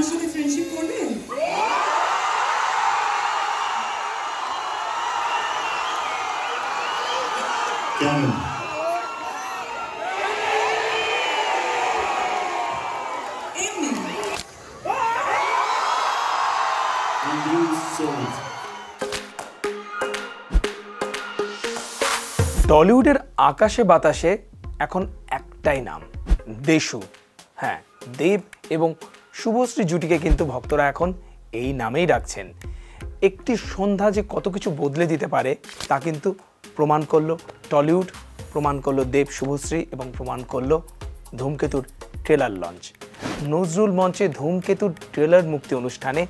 আমার সাথে ফ্রেন্ডশিপ করবেন? কেন? টলিউডের আকাশে বাতাসে এখন একটাই নাম, দেশু। হ্যাঁ, দেব এবং শুভশ্রী জুটিকে কিন্তু ভক্তরা এখন এই নামেই ডাকছেন। একটি সন্ধ্যা যে কত কিছু বদলে দিতে পারে তা কিন্তু প্রমাণ করলো টলিউড, প্রমাণ করলো দেব শুভশ্রী এবং প্রমাণ করলো ধূমকেতুর ট্রেলার লঞ্চ। নজরুল মঞ্চে ধূমকেতুর ট্রেলার মুক্তি অনুষ্ঠানে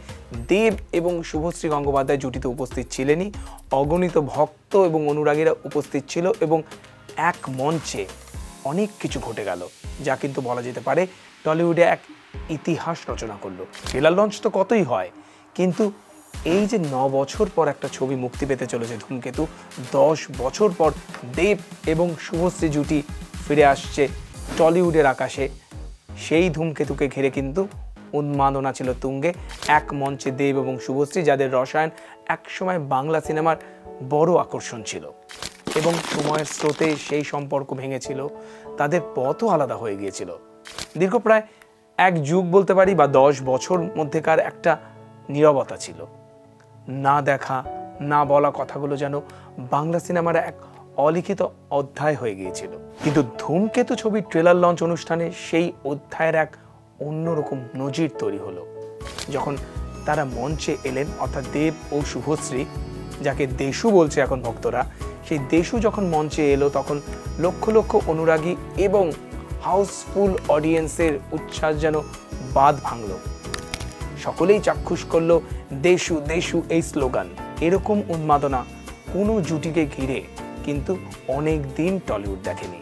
দেব এবং শুভশ্রী গঙ্গোপাধ্যায় জুটিতে উপস্থিত ছিলেনই, অগণিত ভক্ত এবং অনুরাগীরা উপস্থিত ছিল এবং এক মঞ্চে অনেক কিছু ঘটে গেল যা কিন্তু বলা যেতে পারে টলিউডে এক ইতিহাস রচনা করলো। ট্রেলার লঞ্চ তো কতই হয়, কিন্তু এই যে 9 বছর পর একটা ছবি মুক্তি পেতে চলেছে ধূমকেতু, 10 বছর পর দেব এবং শুভশ্রী জুটি ফিরে আসছে টলিউডের আকাশে, সেই ধূমকেতুকে ঘিরে কিন্তু উন্মাদনা ছিল তুঙ্গে। এক মঞ্চে দেব এবং শুভশ্রী, যাদের রসায়ন একসময় বাংলা সিনেমার বড় আকর্ষণ ছিল এবং সময়ের স্রোতে সেই সম্পর্ক ভেঙেছিল, তাদের পথও আলাদা হয়ে গিয়েছিল। দীর্ঘ প্রায় এক যুগ বলতে পারি বা 10 বছর মধ্যেকার একটা নীরবতা ছিল। না দেখা না বলা কথাগুলো যেন বাংলা সিনেমার এক অলিখিত অধ্যায় হয়ে গিয়েছিল। কিন্তু ধূমকেতু ছবির ট্রেলার লঞ্চ অনুষ্ঠানে সেই অধ্যায়ের এক অন্যরকম নজির তৈরি হলো যখন তারা মঞ্চে এলেন, অর্থাৎ দেব ও শুভশ্রী, যাকে দেশু বলছে এখন ভক্তরা, সেই দেশু যখন মঞ্চে এলো তখন লক্ষ লক্ষ অনুরাগী এবং হাউসফুল অডিয়েন্সের উচ্ছ্বাস যেন বাঁধ ভাঙল। সকলেই চাক্ষুষ করলো দেশু দেশু এই স্লোগান। এরকম উন্মাদনা কোনো জুটিকে ঘিরে কিন্তু অনেক দিন টলিউড দেখেনি।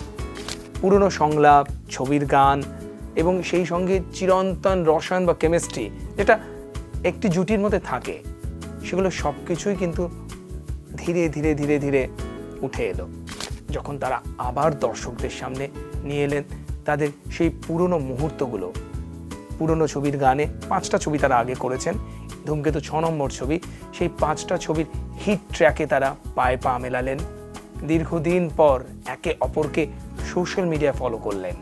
পুরনো সংলাপ, ছবির গান এবং সেই সঙ্গে চিরন্তন রসায়ন বা কেমিস্ট্রি যেটা একটি জুটির মধ্যে থাকে, সেগুলো সব কিছুই কিন্তু ধীরে ধীরে ধীরে ধীরে উঠে এলো যখন তারা আবার দর্শকদের সামনে নিয়ে এলেন তাদের সেই পুরনো মুহূর্তগুলো। পুরনো ছবির গানে 5টা ছবি তারা আগে করেছেন, ধূমকেতু 6 নম্বর ছবি, সেই 5টা ছবির হিট ট্র্যাকে তারা পায়ে পা মেলালেন। দীর্ঘদিন পর একে অপরকে সোশ্যাল মিডিয়া ফলো করলেন।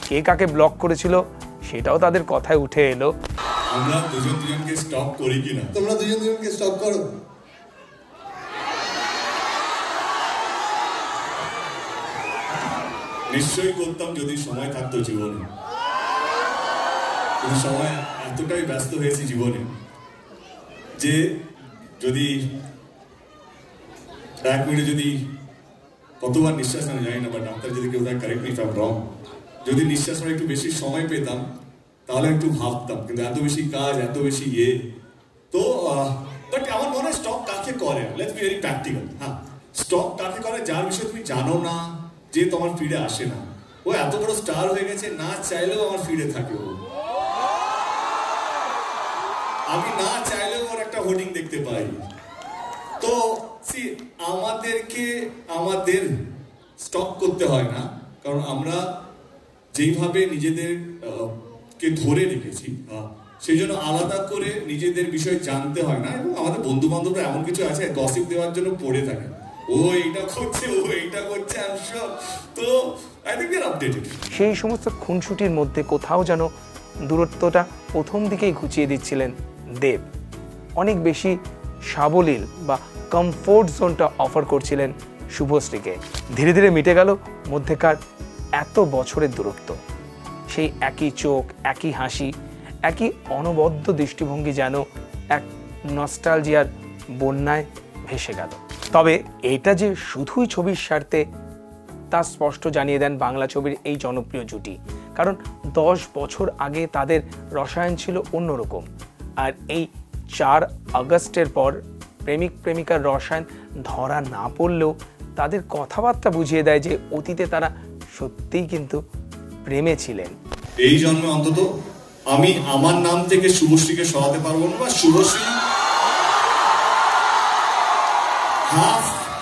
কে কাকে ব্লক করেছিল সেটাও তাদের কথায় উঠে এলো। আমরা দুজন দুজনকে স্টপ করি কিনা? তোমরা দুজন দুজনকে স্টপ করো। নিশ্চয়ই করতাম যদি সময় থাকতো জীবনে, কিন্তু সময় এতটাই ব্যস্ত হয়েছি জীবনে যে যদি 1 মিনিটে যদি কতবার নিঃশ্বাস আমি জানি না, বা ডাক্তার যদি কেউ তাই correct me if I am রং, যদি নিঃশ্বাস নেওয়ার একটু বেশি সময় পেতাম তাহলে একটু ভাবতাম, কিন্তু এত বেশি কাজ, এত বেশি তো বাট আমার মনে হয় স্টপ কাকে করে, লেটস বি ভেরি প্র্যাকটিক্যাল। হ্যাঁ, স্টপ কাকে করে যার বিষয়ে তুমি জানো না, যে তোমার ফিডে আসে না। ও এত বড় স্টার হয়ে গেছে, না চাইলেও আমার ফিডে থাকে। ও আমি না চাইলেও ওর একটা হোর্ডিং দেখতে পাই। তো আমাদের স্টপ করতে হয় না, কারণ আমরা যেইভাবে নিজেদের কে ধরে রেখেছি সেই জন্য আলাদা করে নিজেদের বিষয় জানতে হয় না। এবং আমাদের বন্ধু বান্ধবরা এমন কিছু আছে গসিপ দেওয়ার জন্য পড়ে থাকে, ও এইটা করছে, ও এইটা করছে, তো I think we are updated. সেই সমস্ত খুনসুটির মধ্যে কোথাও যেন দূরত্বটা প্রথম দিকেই ঘুচিয়ে দিচ্ছিলেন দেব। অনেক বেশি সাবলীল বা কমফোর্ট জোনটা অফার করছিলেন শুভশ্রীকে। ধীরে ধীরে মিটে গেল মধ্যেকার এত বছরের দূরত্ব। সেই একই চোখ, একই হাসি, একই অনবদ্য দৃষ্টিভঙ্গি যেন এক নস্টালজিয়ার বন্যায় ভেসে গেল। তবে এটা যে শুধুই ছবির স্বার্থে তা স্পষ্ট জানিয়ে দেন বাংলা ছবির এই জনপ্রিয় জুটি, কারণ 10 বছর আগে তাদের রসায়ন ছিল অন্যরকম। আর এই 4 আগস্টের পর প্রেমিক প্রেমিকার রসায়ন ধরা না পড়লেও তাদের কথাবার্তা বুঝিয়ে দেয় যে অতীতে তারা সত্যিই কিন্তু প্রেমে ছিলেন। এই জন্মে অন্তত আমি আমার নাম থেকে শুভশ্রীকে সরাতে পারবো না, বা Subhashree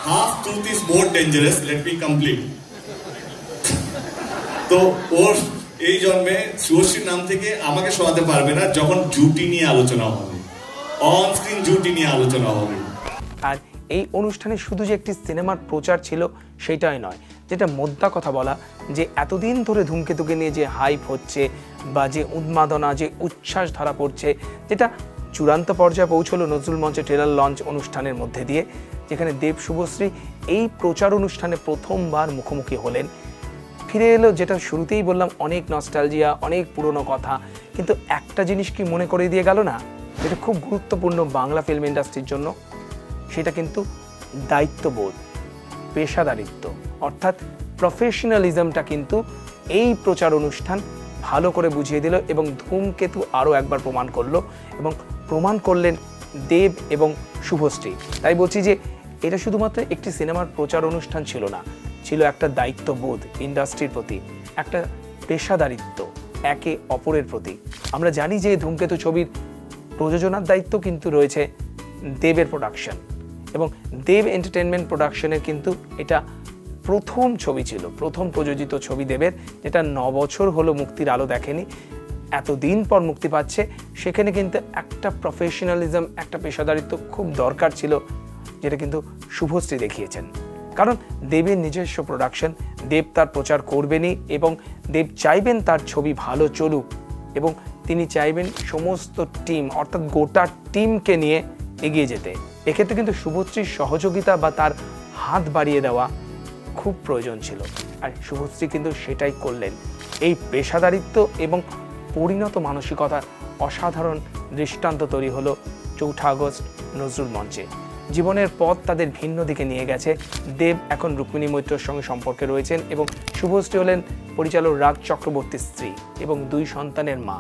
half truth is more dangerous, let me complete. তো ওর এই জন্মে শুভশ্রীর নাম থেকে আমাকে সরাতে পারবে না যখন জুটি নিয়ে আলোচনা হবে, অন স্ক্রিন জুটি নিয়ে আলোচনা হবে। আর এই অনুষ্ঠানে শুধু যে একটি সিনেমার প্রচার ছিল সেটাই নয়, যেটা মোদ্দা কথা বলা যে এতদিন ধরে ধূমকেতুকে নিয়ে যে হাইপ হচ্ছে বা যে উন্মাদনা, যে উচ্ছ্বাস ধরা পড়ছে, যেটা চূড়ান্ত পর্যায়ে পৌঁছলো নজরুল মঞ্চে ট্রেলার লঞ্চ অনুষ্ঠানের মধ্যে দিয়ে, যেখানে দেব শুভশ্রী এই প্রচার অনুষ্ঠানে প্রথমবার মুখোমুখি হলেন। ফিরে এলো যেটা শুরুতেই বললাম, অনেক নস্টালজিয়া, অনেক পুরনো কথা, কিন্তু একটা জিনিস কি মনে করে দিয়ে গেল না, যেটা খুব গুরুত্বপূর্ণ বাংলা ফিল্ম ইন্ডাস্ট্রির জন্য, সেটা কিন্তু দায়িত্ববোধ, পেশাদারিত্ব, অর্থাৎ প্রফেশনালিজমটা কিন্তু এই প্রচার অনুষ্ঠান ভালো করে বুঝিয়ে দিল এবং ধূমকেতু আরও একবার প্রমাণ করলো এবং প্রমাণ করলেন দেব এবং শুভশ্রী। তাই বলছি যে এটা শুধুমাত্র একটি সিনেমার প্রচার অনুষ্ঠান ছিল না, ছিল একটা দায়িত্ববোধ ইন্ডাস্ট্রির প্রতি, একটা পেশাদারিত্ব একে অপরের প্রতি। আমরা জানি যে ধূমকেতু ছবির প্রযোজনার দায়িত্ব কিন্তু রয়েছে দেবের প্রোডাকশন, এবং দেব এন্টারটেনমেন্ট প্রোডাকশনের কিন্তু এটা প্রথম ছবি ছিল, প্রথম প্রযোজিত ছবি দেবের, যেটা 9 বছর হলো মুক্তির আলো দেখেনি, এতদিন পর মুক্তি পাচ্ছে। সেখানে কিন্তু একটা প্রফেশনালিজম, একটা পেশাদারিত্ব খুব দরকার ছিল, যেটা কিন্তু শুভশ্রী দেখিয়েছেন। কারণ দেবের নিজস্ব প্রোডাকশন, দেব তার প্রচার করবেনই এবং দেব চাইবেন তার ছবি ভালো চলুক, এবং তিনি চাইবেন সমস্ত টিম, অর্থাৎ গোটা টিমকে নিয়ে এগিয়ে যেতে। এক্ষেত্রে কিন্তু শুভশ্রীর সহযোগিতা বা তার হাত বাড়িয়ে দেওয়া খুব প্রয়োজন ছিল, আর শুভশ্রী কিন্তু সেটাই করলেন। এই পেশাদারিত্ব এবং পরিণত মানসিকতার অসাধারণ দৃষ্টান্ত তৈরি হলো 4 আগস্ট নজরুল মঞ্চে। জীবনের পথ তাদের ভিন্ন দিকে নিয়ে গেছে। দেব এখন রুক্মিণী মৈত্রর সঙ্গে সম্পর্কে রয়েছেন এবং শুভশ্রী হলেন পরিচালক রাজ চক্রবর্তীর স্ত্রী এবং 2 সন্তানের মা।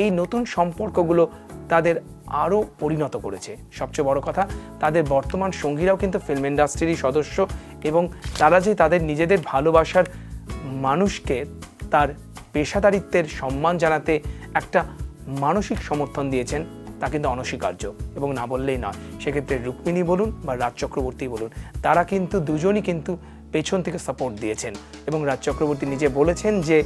এই নতুন সম্পর্কগুলো তাদের আরও পরিণত করেছে। সবচেয়ে বড় কথা, তাদের বর্তমান সঙ্গীরাও কিন্তু ফিল্ম ইন্ডাস্ট্রিরই সদস্য, এবং তারা যে তাদের নিজেদের ভালোবাসার মানুষকে তার পেশাদারিত্বের সম্মান জানাতে একটা মানসিক সমর্থন দিয়েছেন, তা কিন্তু অনস্বীকার্য এবং না বললেই নয়। সেক্ষেত্রে রুক্মিণী বলুন বা রাজ চক্রবর্তী বলুন, তারা কিন্তু দুজনই কিন্তু পেছন থেকে সাপোর্ট দিয়েছেন, এবং রাজ চক্রবর্তী নিজে বলেছেন যে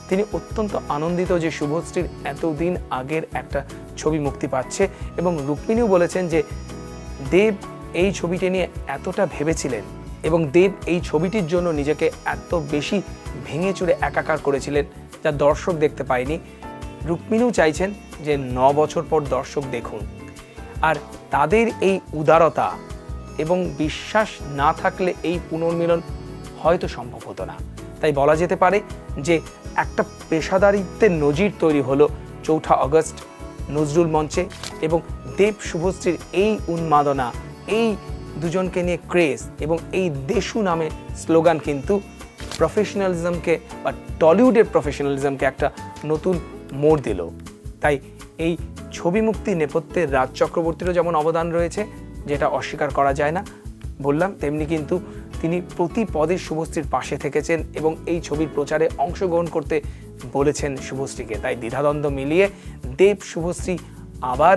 তিনি অত্যন্ত আনন্দিত যে শুভশ্রীর এতদিন আগের একটা ছবি মুক্তি পাচ্ছে, এবং রুক্মিণীও বলেছেন যে দেব এই ছবিটি নিয়ে এতটা ভেবেছিলেন এবং দেব এই ছবিটির জন্য নিজেকে এত বেশি ভেঙে চুরে একাকার করেছিলেন যা দর্শক দেখতে পায়নি। রুক্মিণীও চাইছেন যে 9 বছর পর দর্শক দেখুন, আর তাদের এই উদারতা এবং বিশ্বাস না থাকলে এই পুনর্মিলন হয়তো সম্ভব হতো না। তাই বলা যেতে পারে যে একটা পেশাদারিত্বের নজির তৈরি হলো 4 আগস্ট নজরুল মঞ্চে, এবং দেব শুভশ্রীর এই উন্মাদনা, এই দুজনকে নিয়ে ক্রেজ এবং এই দেশু নামে স্লোগান কিন্তু প্রফেশনালিজমকে বা টলিউডের প্রফেশনালিজমকে একটা নতুন মোড় দিল। তাই এই ছবি মুক্তির নেপথ্যে রাজ চক্রবর্তীরও যেমন অবদান রয়েছে, যেটা অস্বীকার করা যায় না, বললাম, তেমনি কিন্তু তিনি প্রতি পদে শুভশ্রীর পাশে থেকেছেন এবং এই ছবির প্রচারে অংশগ্রহণ করতে বলেছেন শুভশ্রীকে। তাই দ্বিধাদ্বন্দ্ব মিলিয়ে দেব শুভশ্রী আবার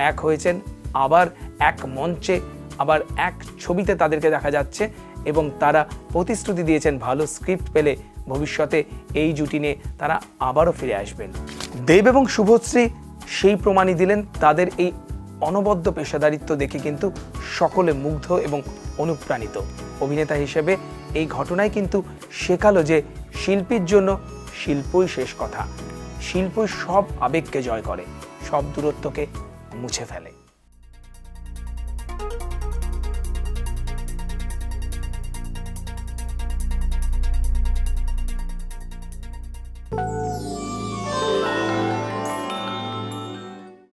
এক হয়েছেন, আবার এক মঞ্চে, আবার এক ছবিতে তাদেরকে দেখা যাচ্ছে, এবং তারা প্রতিশ্রুতি দিয়েছেন ভালো স্ক্রিপ্ট পেলে ভবিষ্যতে এই জুটি নিয়ে তারা আবারও ফিরে আসবেন। দেব এবং শুভশ্রী সেই প্রমাণই দিলেন। তাদের এই অনবদ্য পেশাদারিত্ব দেখে কিন্তু সকলে মুগ্ধ এবং অনুপ্রাণিত। অভিনেতা হিসেবে এই ঘটনায় কিন্তু শেখালো যে শিল্পীর জন্য শিল্পই শেষ কথা। শিল্পই সব আবেগকে জয় করে, সব দূরত্বকে মুছে ফেলে।